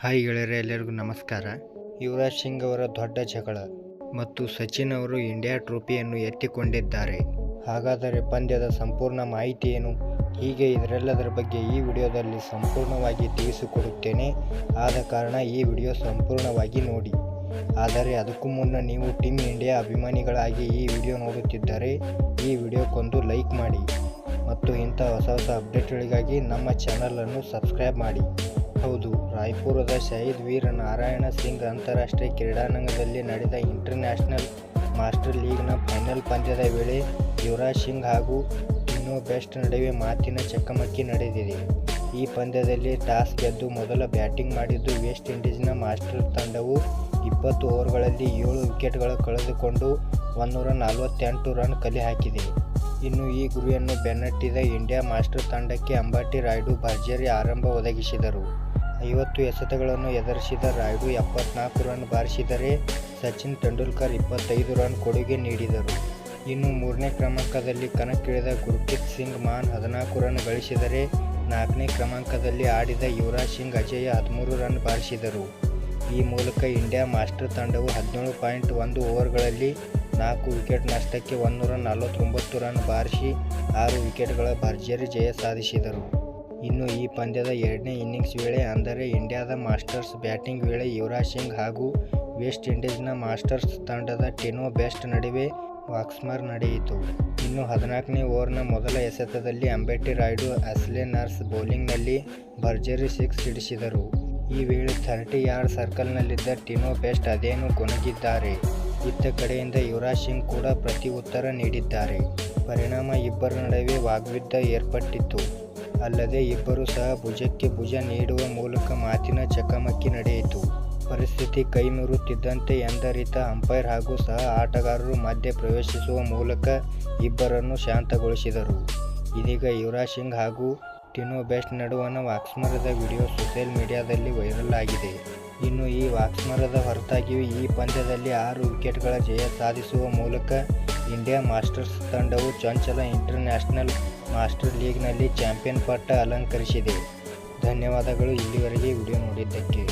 Hi ಗೆಳೆಯರೆ, ಎಲ್ಲರಿಗೂ ನಮಸ್ಕಾರ. ಯುವರಾಜ್ ಸಿಂಗ್ ಅವರ ದೊಡ್ಡ ಜಗಳ ಮತ್ತು ಸಚಿನ್ ಅವರು ಇಂಡಿಯಾ ಟ್ರೋಫಿಯನ್ನು ಎತ್ತಿಕೊಂಡಿದ್ದಾರೆ. ಹಾಗಾದರೆ ಪಂದ್ಯದ ಸಂಪೂರ್ಣ ಮಾಹಿತಿ ಏನು? ಹೀಗೆ ಇದರೆಲ್ಲದರ ಬಗ್ಗೆ ಈ ವಿಡಿಯೋದಲ್ಲಿ ಸಂಪೂರ್ಣವಾಗಿ ತಿಳಿಸಿಕೊಡುತ್ತೇನೆ. ಆದ ಕಾರಣ ಈ ವಿಡಿಯೋ ಸಂಪೂರ್ಣವಾಗಿ ನೋಡಿ. ಆದರೆ ಅದಕ್ಕೂ ಮುನ್ನ ನೀವು ಟೀಮ್ ಇಂಡಿಯಾ ಅಭಿಮಾನಿಗಳಾಗಿ ಈ ವಿಡಿಯೋ ನೋಡುತ್ತಿದ್ದರೆ ಈ ವಿಡಿಯೋಕ್ಕೊಂದು ಲೈಕ್ ಮಾಡಿ ಮತ್ತು ಇಂಥ ಹೊಸ ಅಪ್ಡೇಟ್ಗಳಿಗಾಗಿ ನಮ್ಮ ಚಾನಲನ್ನು ಸಬ್ಸ್ಕ್ರೈಬ್ ಮಾಡಿ. ಹೌದು, ರಾಯ್ಪುರದ ಶಹೀದ್ ವೀರ್ ನಾರಾಯಣ ಸಿಂಗ್ ಅಂತಾರಾಷ್ಟ್ರೀಯ ಕ್ರೀಡಾಂಗಣದಲ್ಲಿ ನಡೆದ ಇಂಟರ್ನ್ಯಾಷನಲ್ ಮಾಸ್ಟರ್ ಲೀಗ್ನ ಫೈನಲ್ ಪಂದ್ಯದ ವೇಳೆ ಯುವರಾಜ್ ಸಿಂಗ್ ಹಾಗೂ ಟಿನೋ ಬೆಸ್ಟ್ ನಡುವೆ ಮಾತಿನ ಚಕಮಕಿ ನಡೆದಿದೆ. ಈ ಪಂದ್ಯದಲ್ಲಿ ಟಾಸ್ ಗೆದ್ದು ಮೊದಲ ಬ್ಯಾಟಿಂಗ್ ಮಾಡಿದ್ದು ವೆಸ್ಟ್ ಇಂಡೀಸ್ನ ಮಾಸ್ಟರ್ ತಂಡವು 20 ಓವರ್ಗಳಲ್ಲಿ 7 ವಿಕೆಟ್ಗಳ ಕಳೆದುಕೊಂಡು 148 ರನ್ ಕಲೆ ಹಾಕಿದೆ. ಇನ್ನು ಈ ಗುರಿಯನ್ನು ಬೆನ್ನಟ್ಟಿದ ಇಂಡಿಯಾ ಮಾಸ್ಟರ್ ತಂಡಕ್ಕೆ ಅಂಬಾಟಿ ರಾಯುಡು ಭರ್ಜರಿ ಆರಂಭ ಒದಗಿಸಿದರು. 50 ಎಸೆತಗಳನ್ನು ಎದುರಿಸಿದ ರಾಯುಡು 74 ರನ್ ಬಾರಿಸಿದರೆ ಸಚಿನ್ ತೆಂಡೂಲ್ಕರ್ 25 ರನ್ ಕೊಡುಗೆ ನೀಡಿದರು. ಇನ್ನು ಮೂರನೇ ಕ್ರಮಾಂಕದಲ್ಲಿ ಕಣಕ್ಕಿಳಿದ ಗುರ್ಪ್ರೀತ್ ಸಿಂಗ್ ಮಾನ್ 14 ರನ್ ಗಳಿಸಿದರೆ 4ನೇ ಕ್ರಮಾಂಕದಲ್ಲಿ ಆಡಿದ ಯುವರಾಜ್ ಸಿಂಗ್ ಅಜೇಯ 13 ರನ್ ಬಾರಿಸಿದರು. ಈ ಮೂಲಕ ಇಂಡಿಯಾ ಮಾಸ್ಟರ್ ತಂಡವು 17.1 ಓವರ್ಗಳಲ್ಲಿ 4 ವಿಕೆಟ್ ನಷ್ಟಕ್ಕೆ 149 ರನ್ ಬಾರಿಸಿ 6 ವಿಕೆಟ್ಗಳ ಭರ್ಜರಿ ಜಯ ಸಾಧಿಸಿದರು. ಇನ್ನು ಈ ಪಂದ್ಯದ ಎರಡನೇ ಇನ್ನಿಂಗ್ಸ್ ವೇಳೆ ಅಂದರೆ ಇಂಡಿಯಾದ ಮಾಸ್ಟರ್ಸ್ ಬ್ಯಾಟಿಂಗ್ ವೇಳೆ ಯುವರಾಜ್ ಸಿಂಗ್ ಹಾಗೂ ವೆಸ್ಟ್ ಇಂಡೀಸ್ನ ಮಾಸ್ಟರ್ಸ್ ತಂಡದ ಟಿನೋ ಬೆಸ್ಟ್ ನಡುವೆ ವಾಕ್ಸಮರ ನಡೆಯಿತು. ಇನ್ನು 14ನೇ ಓವರ್ನ ಮೊದಲ ಎಸೆತದಲ್ಲಿ ಅಂಬಾಟಿ ರಾಯುಡು ಅಸ್ಲೆ ನರ್ಸ್ ಬೌಲಿಂಗ್ನಲ್ಲಿ ಭರ್ಜರಿ 6 ಸಿಡಿಸಿದರು. ಈ ವೇಳೆ 30 ಯಾರ್ಡ್ ಸರ್ಕಲ್ನಲ್ಲಿದ್ದ ಟಿನೋ ಬೆಸ್ಟ್ ಅದೇನು ಗೊಣಗಿದ್ದಾರೆ. ಇತ್ತ ಕಡೆಯಿಂದ ಯುವರಾಜ್ ಸಿಂಗ್ ಕೂಡ ಪ್ರತಿ ಉತ್ತರ ನೀಡಿದ್ದಾರೆ. ಪರಿಣಾಮ ಇಬ್ಬರ ನಡುವೆ ವಾಗ್ಯುದ್ಧ ಏರ್ಪಟ್ಟಿತು. ಅಲ್ಲದೆ ಇಬ್ಬರೂ ಸಹ ಭುಜಕ್ಕೆ ಭುಜ ನೀಡುವ ಮೂಲಕ ಮಾತಿನ ಚಕಮಕಿ ನಡೆಯಿತು. ಪರಿಸ್ಥಿತಿ ಕೈಮೀರುತ್ತಿದ್ದಂತೆ ಎಂದರಿತ ಅಂಪೈರ್ ಹಾಗೂ ಸಹ ಆಟಗಾರರು ಮಧ್ಯೆ ಪ್ರವೇಶಿಸುವ ಮೂಲಕ ಇಬ್ಬರನ್ನು ಶಾಂತಗೊಳಿಸಿದರು. ಇದೀಗ ಯುವರಾಜ್ ಸಿಂಗ್ ಹಾಗೂ ಟಿನೋ ಬೆಸ್ಟ್ ನಡುವಣ ವಾಕ್ಸಮರದ ವಿಡಿಯೋ ಸೋಷಿಯಲ್ ಮೀಡಿಯಾದಲ್ಲಿ ವೈರಲ್ ಆಗಿದೆ. ಇನ್ನು ಈ ವಾಕ್ಸಮರದ ಹೊರತಾಗಿಯೂ ಈ ಪಂದ್ಯದಲ್ಲಿ 6 ವಿಕೆಟ್ಗಳ ಜಯ ಸಾಧಿಸುವ ಮೂಲಕ ಇಂಡಿಯಾ ಮಾಸ್ಟರ್ಸ್ ತಂಡವು ಚೊಚ್ಚಲ ಇಂಟರ್ನ್ಯಾಷನಲ್ ಮಾಸ್ಟರ್ ಲೀಗ್ನಲ್ಲಿ ಚಾಂಪಿಯನ್ ಪಟ್ಟ ಅಲಂಕರಿಸಿದೆ. ಧನ್ಯವಾದಗಳು ಇಲ್ಲಿವರೆಗೆ ವಿಡಿಯೋ ನೋಡಿದ್ದಕ್ಕೆ.